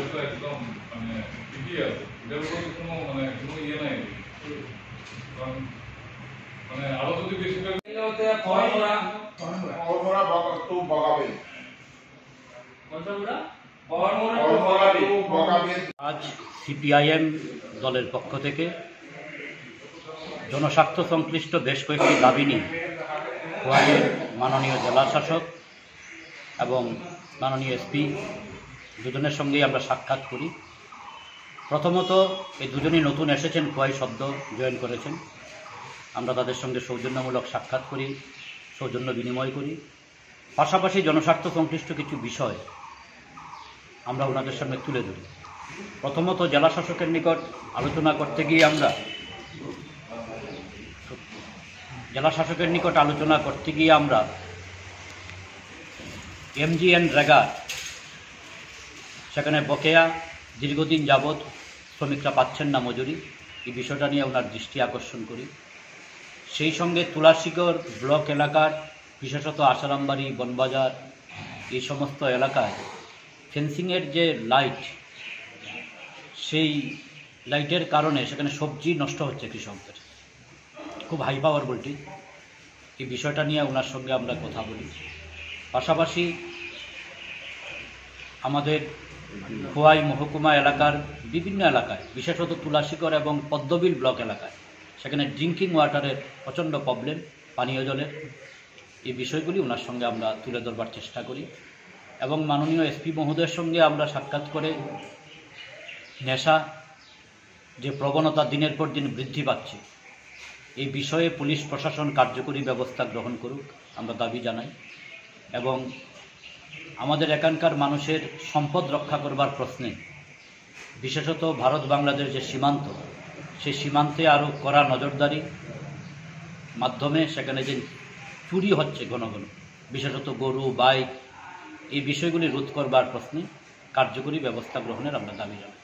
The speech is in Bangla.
এটা একদম মানে ঠিকই আছে, এটার উপরে কোনো ইয়ে নাই। কারণ আরো যদি বেশি আজ সিপিআইএম দলের পক্ষ থেকে জনস্বার্থ সংশ্লিষ্ট বেশ কয়েকটি দাবি নিয়ে খোয়াইয়ের মাননীয় জেলা শাসক এবং মাননীয় এসপি দুজনের সঙ্গেই আমরা সাক্ষাৎ করি। প্রথমত এই দুজনই নতুন এসেছেন, খোয়াই সদ্য জয়েন করেছেন। আমরা তাদের সঙ্গে সৌজন্যমূলক সাক্ষাৎ করি, সৌজন্য বিনিময় করি। পাশাপাশি জনস্বার্থ সংশ্লিষ্ট কিছু বিষয় আমরা ওনাদের সামনে তুলে ধরি। প্রথমত জেলা শাসকের নিকট আলোচনা করতে গিয়ে আমরা এমজিএন রেগার সেখানে বকেয়া দীর্ঘদিন যাবৎ শ্রমিকরা পাচ্ছেন না মজুরি, এই বিষয়টা নিয়ে ওনার দৃষ্টি আকর্ষণ করি। সেই সঙ্গে তুলাশিগড় ব্লক এলাকার বিশেষত আসারামবাড়ি, বনবাজার এই সমস্ত এলাকায় ফেন্সিংয়ের যে লাইট, সেই লাইটের কারণে সেখানে সবজি নষ্ট হচ্ছে কৃষকদের, খুব হাই পাওয়ার ভোল্টেজ। এই বিষয়টা নিয়ে ওনার সঙ্গে আমরা কথা বলি। পাশাপাশি আমাদের খোয়াই মহকুমা এলাকার বিভিন্ন এলাকায়, বিশেষত তুলাশিগড় এবং পদ্মবিল ব্লক এলাকায়, সেখানে ড্রিঙ্কিং ওয়াটারের প্রচণ্ড প্রবলেম, পানীয় জলের। এই বিষয়গুলি ওনার সঙ্গে আমরা তুলে ধরবার চেষ্টা করি এবং মাননীয় এসপি মহোদয়ের সঙ্গে আমরা সাক্ষাৎ করে নেশা যে প্রবণতা দিনের পর দিন বৃদ্ধি পাচ্ছে, এই বিষয়ে পুলিশ প্রশাসন কার্যকরী ব্যবস্থা গ্রহণ করুক আমরা দাবি জানাই এবং আমাদের এখানকার মানুষের সম্পদ রক্ষা করবার প্রশ্নে, বিশেষত ভারত বাংলাদেশ যে সীমান্ত, সেই সীমান্তে আরও কড়া নজরদারি মাধ্যমে সেখানে যে চুরি হচ্ছে ঘন ঘন, বিশেষত গরু, বাইক, এই বিষয়গুলি রোধ করবার প্রশ্নে কার্যকরী ব্যবস্থা গ্রহণের আমরা দাবি জানাই।